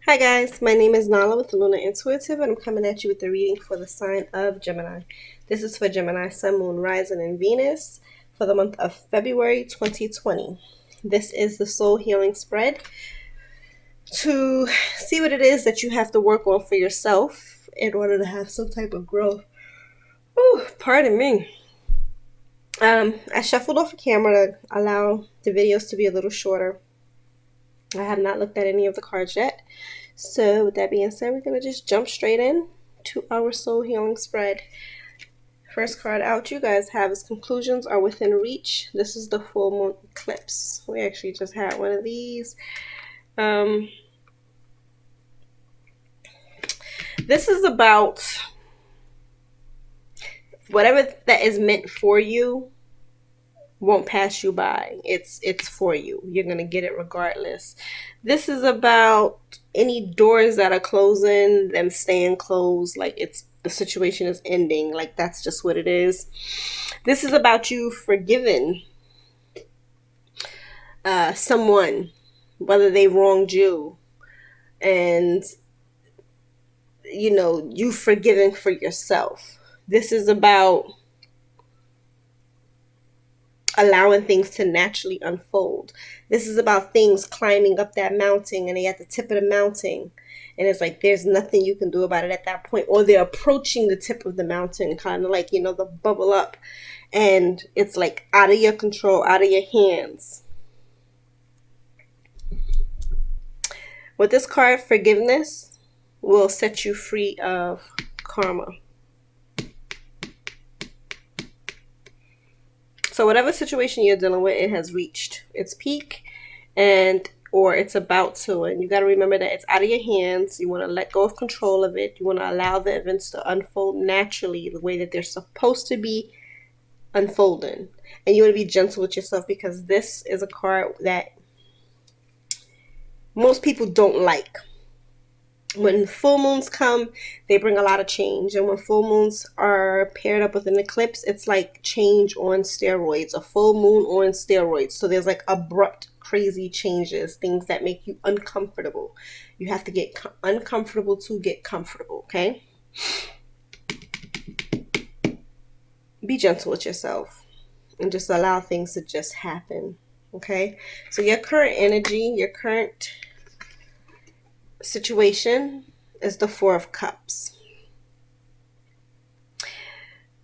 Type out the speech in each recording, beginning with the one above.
Hi guys, my name is Nala with Luna Intuitive and I'm coming at you with the reading for the sign of Gemini. This is for Gemini, Sun, Moon, Rising, and Venus for the month of February 2020. This is the soul healing spread to see what it is that you have to work on for yourself in order to have some type of growth. Ooh, pardon me. I shuffled off a camera to allow the videos to be a little shorter. I have not looked at any of the cards yet. So with that being said, we're going to just jump straight in to our soul healing spread. First card out you guys have is conclusions are within reach. This is the full moon eclipse. We actually just had one of these. This is about whatever that is meant for you won't pass you by. It's for you. You're going to get it regardless. This is about any doors that are closing, them staying closed, like the situation is ending, like that's just what it is. This is about you forgiving someone, whether they wronged you, and you forgiving for yourself. This is about allowing things to naturally unfold. This is about things climbing up that mountain and they at the tip of the mountain and it's like there's nothing you can do about it at that point, or they're approaching the tip of the mountain, kind of like the bubble up, and it's like out of your control, out of your hands. With this card, forgiveness will set you free of karma. So whatever situation you're dealing with, it has reached its peak or it's about to. And you got to remember that it's out of your hands. You want to let go of control of it. You want to allow the events to unfold naturally the way that they're supposed to be unfolding. And you want to be gentle with yourself, because this is a card that most people don't like. When full moons come, they bring a lot of change. And when full moons are paired up with an eclipse, it's like change on steroids, a full moon on steroids. So there's like abrupt, crazy changes, things that make you uncomfortable. You have to get uncomfortable to get comfortable, okay? Be gentle with yourself and just allow things to just happen, okay? So your current energy, your current situation is the Four of Cups.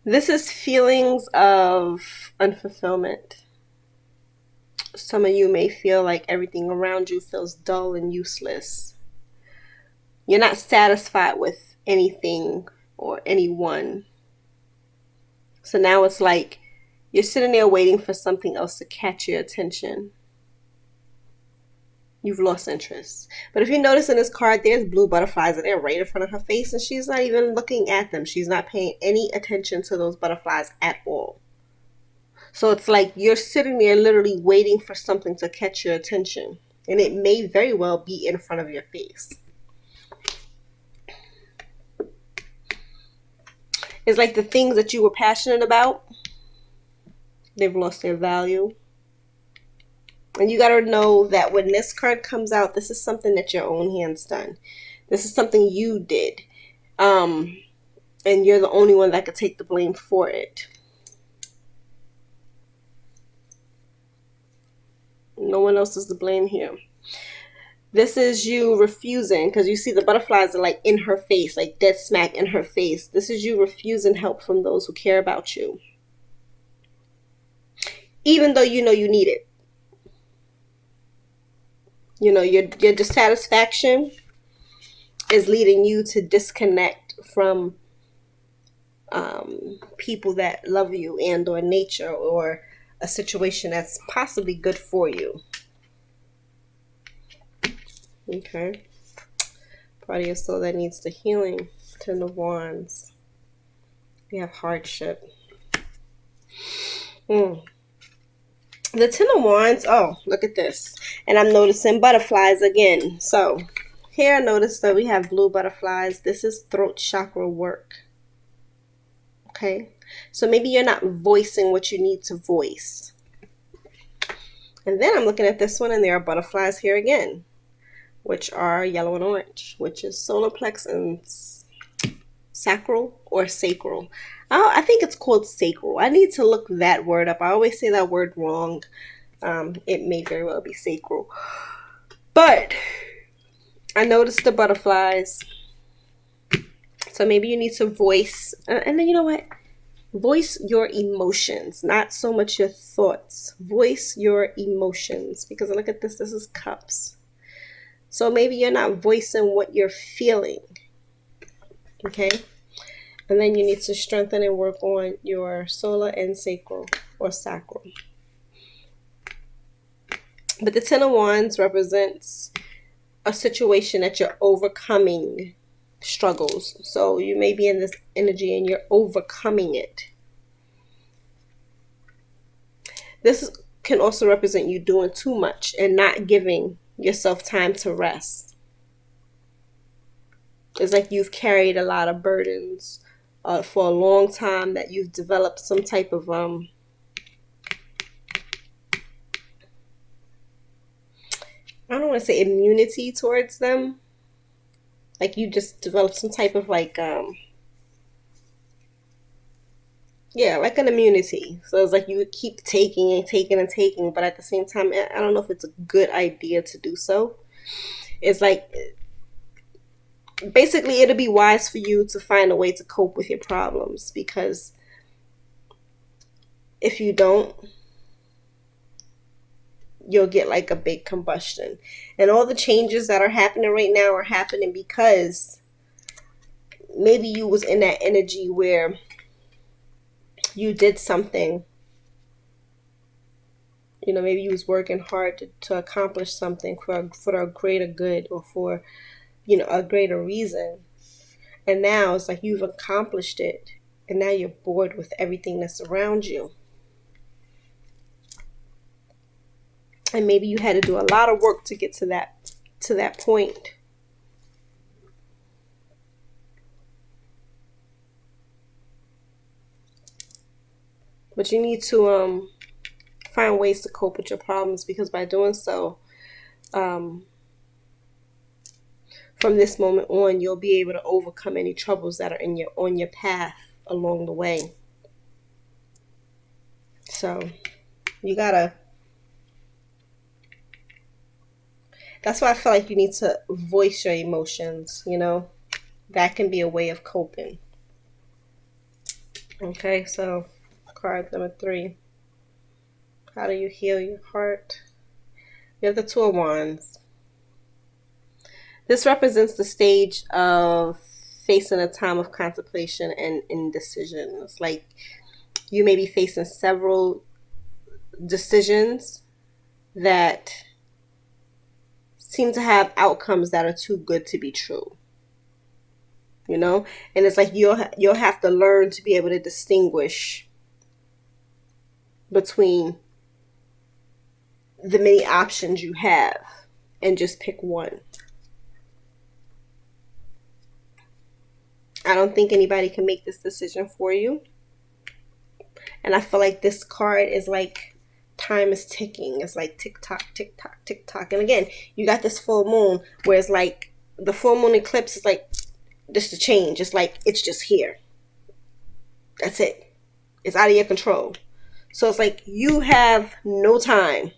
This is feelings of unfulfillment. Some of you may feel like everything around you feels dull and useless. You're not satisfied with anything or anyone. So now it's like you're sitting there waiting for something else to catch your attention. You've lost interest. But if you notice in this card, there's blue butterflies and they're right in front of her face and she's not even looking at them. She's not paying any attention to those butterflies at all. So it's like you're sitting there literally waiting for something to catch your attention. And it may very well be in front of your face. It's like the things that you were passionate about, they've lost their value. And you got to know that when this card comes out, this is something that your own hands done. This is something you did. And you're the only one that could take the blame for it. No one else is to blame here. This is you refusing, because you see the butterflies are like in her face, like dead smack in her face. This is you refusing help from those who care about you. Even though you know you need it. Your dissatisfaction is leading you to disconnect from people that love you and or nature or a situation that's possibly good for you. Okay. Part of your soul that needs the healing. Ten of Wands. You have hardship. The Ten of Wands, oh, look at this. And I'm noticing butterflies again. So here I notice that we have blue butterflies. This is throat chakra work. Okay. So maybe you're not voicing what you need to voice. And then I'm looking at this one and there are butterflies here again. which are yellow and orange, which is solar plex and sacral or sacral. I think it's called sacral. I need to look that word up. I always say that word wrong. It may very well be sacral. But I noticed the butterflies. So maybe you need to voice, and then you know what? Voice your emotions, not so much your thoughts. Voice your emotions. Because look at this. This is cups. So maybe you're not voicing what you're feeling. Okay? And then you need to strengthen and work on your solar and sacral or sacral. But the Ten of Wands represents a situation that you're overcoming struggles. So you may be in this energy and you're overcoming it. This can also represent you doing too much and not giving yourself time to rest. It's like you've carried a lot of burdens for a long time, that you've developed some type of I don't want to say immunity towards them. Like you just developed some type of like like an immunity. So it's like you would keep taking and taking and taking, but at the same time, I don't know if it's a good idea to do so. It's like basically it'll be wise for you to find a way to cope with your problems, because if you don't, you'll get like a big combustion. And all the changes that are happening right now are happening because maybe you was in that energy where you did something, you know, maybe you was working hard to accomplish something for a greater good, or for, you know, a greater reason. And now it's like you've accomplished it, and now you're bored with everything that's around you. And maybe you had to do a lot of work to get to that point. But you need to find ways to cope with your problems, because by doing so, from this moment on, you'll be able to overcome any troubles that are on your path along the way. So you gotta. That's why I feel like you need to voice your emotions. You know, that can be a way of coping. Okay, so card number 3. How do you heal your heart? You have the Two of Wands. This represents the stage of facing a time of contemplation and indecision. It's like you may be facing several decisions that seem to have outcomes that are too good to be true. You know? And it's like you'll have to learn to be able to distinguish between the many options you have and just pick one. I don't think anybody can make this decision for you. And I feel like this card is like time is ticking. It's like tick tock, tick tock, tick tock. And again, you got this full moon where it's like the full moon eclipse is like just a change. It's like it's just here. That's it. It's out of your control. So it's like you have no time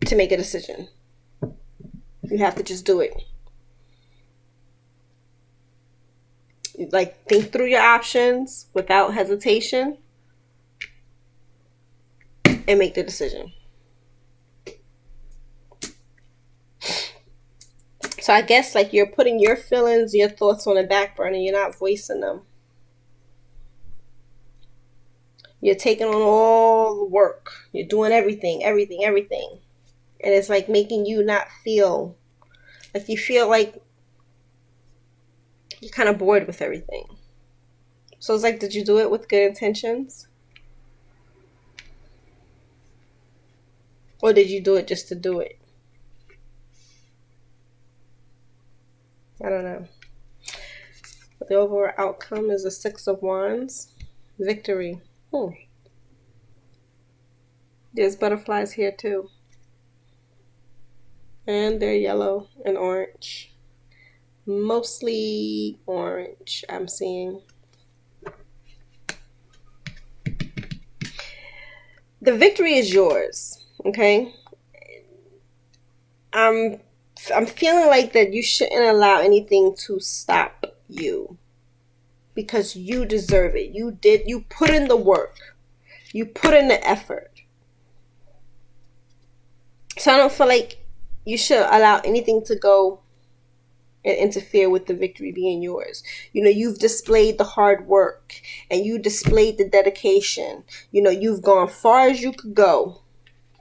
to make a decision. You have to just do it. Like, think through your options without hesitation and make the decision. So I guess like you're putting your feelings, your thoughts on the back burner. You're not voicing them. You're taking on all the work. You're doing everything. And it's like making you not feel like, you feel like you're kind of bored with everything. So it's like, did you do it with good intentions? Or did you do it just to do it? I don't know. But the overall outcome is a 6 of Wands. Victory. There's butterflies here too. And they're yellow and orange. Mostly orange, I'm seeing. The victory is yours, okay? I'm feeling like that you shouldn't allow anything to stop you because you deserve it. You put in the work. You put in the effort. So I don't feel like you should allow anything to go and interfere with the victory being yours. You know, you've displayed the hard work and you displayed the dedication. You know, you've gone far as you could go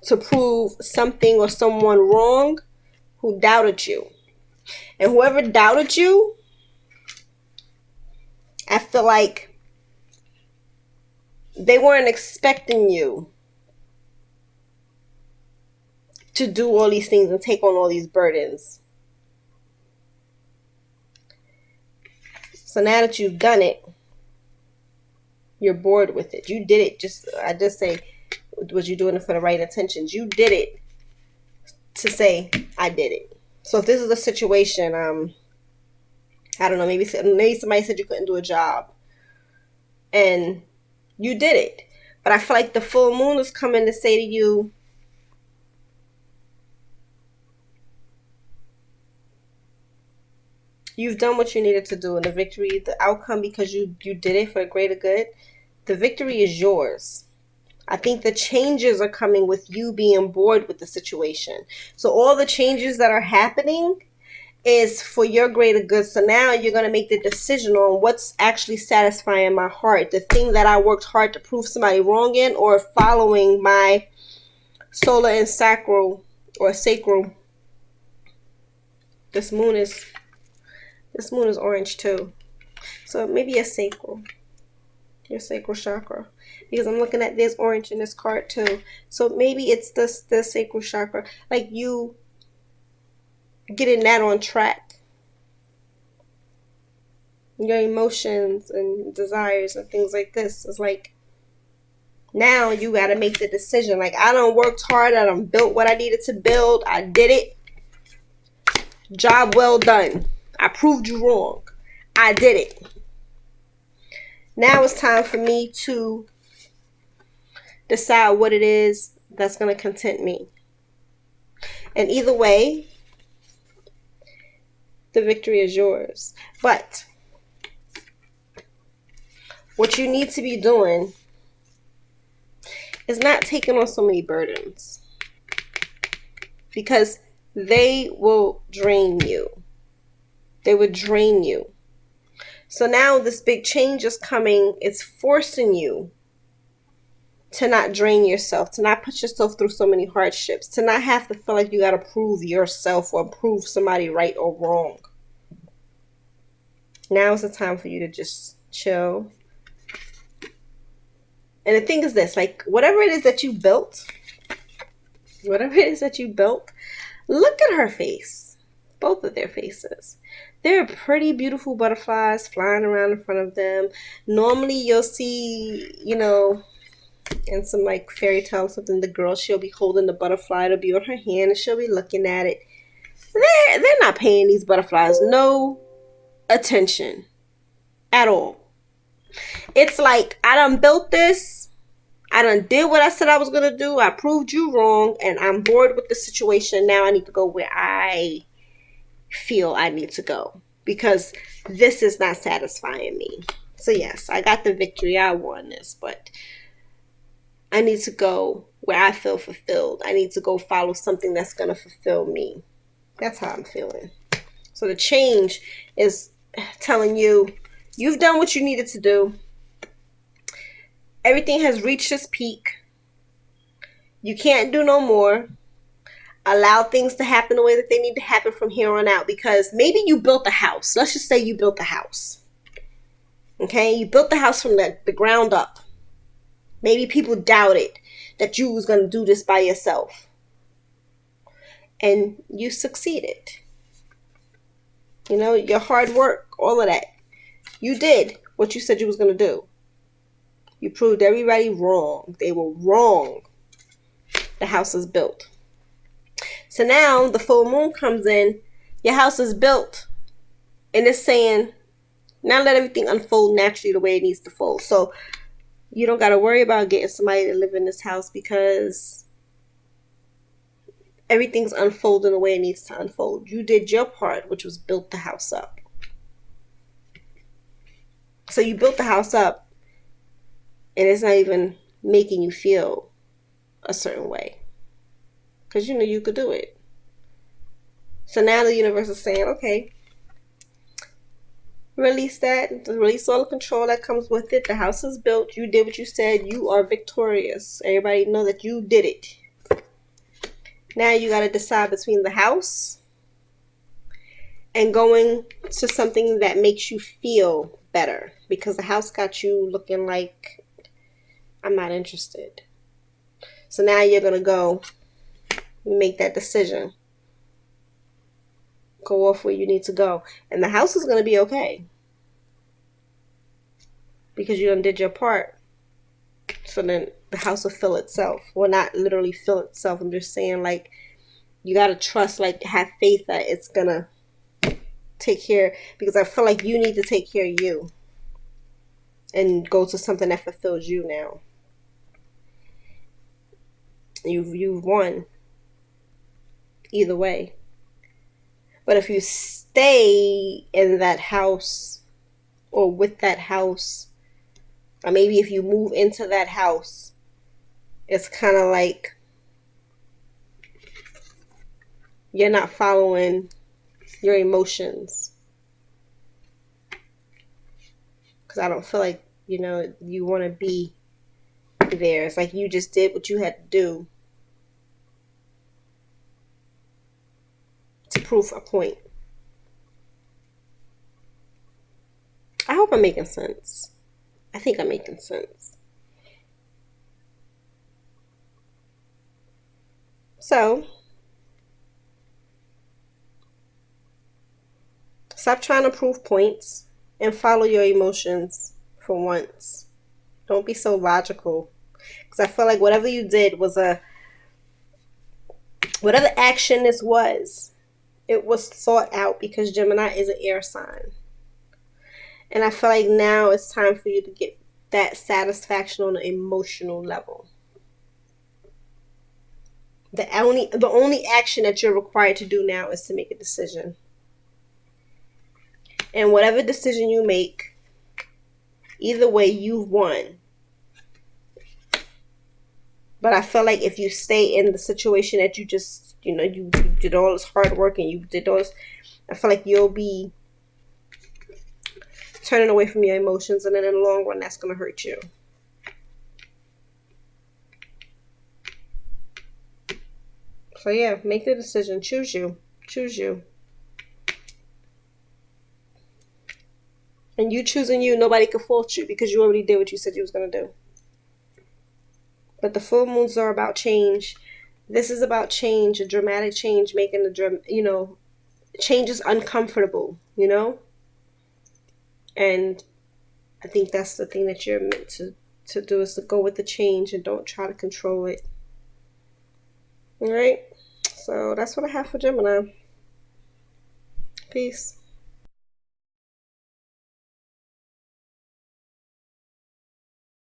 to prove something or someone wrong who doubted you. And whoever doubted you, I feel like they weren't expecting you to do all these things and take on all these burdens. So now that you've done it, you're bored with it. You did it. I just say, was you doing it for the right intentions? You did it to say, I did it. So if this is a situation, I don't know, maybe somebody said you couldn't do a job and you did it. But I feel like the full moon is coming to say to you, you've done what you needed to do, and the victory, the outcome, because you did it for a greater good, the victory is yours. I think the changes are coming with you being bored with the situation. So all the changes that are happening is for your greater good. So now you're going to make the decision on what's actually satisfying my heart. The thing that I worked hard to prove somebody wrong in, or following my solar and sacral or sacral. This moon is orange too. So maybe a sacral. Your sacral chakra. Because I'm looking at this orange in this card too. So maybe it's the sacral chakra. Like you getting that on track. Your emotions and desires and things like this. It's like now you got to make the decision. Like I done worked hard. I done built what I needed to build. I did it. Job well done. I proved you wrong. I did it. Now it's time for me to decide what it is that's going to content me. And either way, the victory is yours. But what you need to be doing is not taking on so many burdens, because they will drain you. They would drain you. So now this big change is coming. It's forcing you to not drain yourself, to not put yourself through so many hardships, to not have to feel like you got to prove yourself or prove somebody right or wrong. Now is the time for you to just chill. And the thing is this, like whatever it is that you built, look at her face, both of their faces. They're pretty beautiful butterflies flying around in front of them. Normally you'll see, in some like fairy tale or something, the girl, she'll be holding the butterfly, it'll be on her hand and she'll be looking at it. They're not paying these butterflies no attention at all. It's like, I done built this. I done did what I said I was going to do. I proved you wrong and I'm bored with the situation. Now I need to go where I feel I need to go because this is not satisfying me. So yes, I got the victory. I won this, but I need to go where I feel fulfilled. I need to go follow something that's going to fulfill me. That's how I'm feeling. So the change is telling you, you've done what you needed to do. Everything has reached its peak. You can't do no more. Allow things to happen the way that they need to happen from here on out, because maybe you built a house. Let's just say you built a house. Okay? You built the house from the ground up. Maybe people doubted that you was going to do this by yourself. And you succeeded. Your hard work, all of that. You did what you said you was going to do. You proved everybody wrong. They were wrong. The house is built. So now the full moon comes in, your house is built, and it's saying, now let everything unfold naturally the way it needs to fold. So you don't got to worry about getting somebody to live in this house because everything's unfolding the way it needs to unfold. You did your part, which was build the house up. So you built the house up, and it's not even making you feel a certain way because you know you could do it. So now the universe is saying, okay, release that, release all the control that comes with it. The house is built. You did what you said. You are victorious. Everybody know that you did it. Now you got to decide between the house and going to something that makes you feel better, because the house got you looking like, I'm not interested. So now you're going to go make that decision. Go off where you need to go. And the house is going to be okay because you done did your part. So then the house will fill itself. Well, not literally fill itself. I'm just saying, like, you got to trust, like, have faith that it's going to take care, because I feel like you need to take care of you and go to something that fulfills you now. You've won either way. But if you stay in that house or with that house, or maybe if you move into that house, it's kind of like you're not following your emotions. Because I don't feel like, you know, you want to be there. It's like you just did what you had to do to prove a point. I hope I'm making sense. I think I'm making sense. So, stop trying to prove points and follow your emotions for once. Don't be so logical. Because I feel like whatever you did was whatever action this was, it was thought out, because Gemini is an air sign. And I feel like now it's time for you to get that satisfaction on an emotional level. The only action that you're required to do now is to make a decision. And whatever decision you make, either way, you've won. But I feel like if you stay in the situation that you just, you did all this hard work and you did all this, I feel like you'll be turning away from your emotions, and then in the long run, that's going to hurt you. So yeah, make the decision. Choose you. Choose you. And you choosing you, nobody can fault you because you already did what you said you was going to do. But the full moons are about change. This is about change, a dramatic change, making change is uncomfortable, And I think that's the thing that you're meant to do, is to go with the change and don't try to control it. All right? So that's what I have for Gemini. Peace.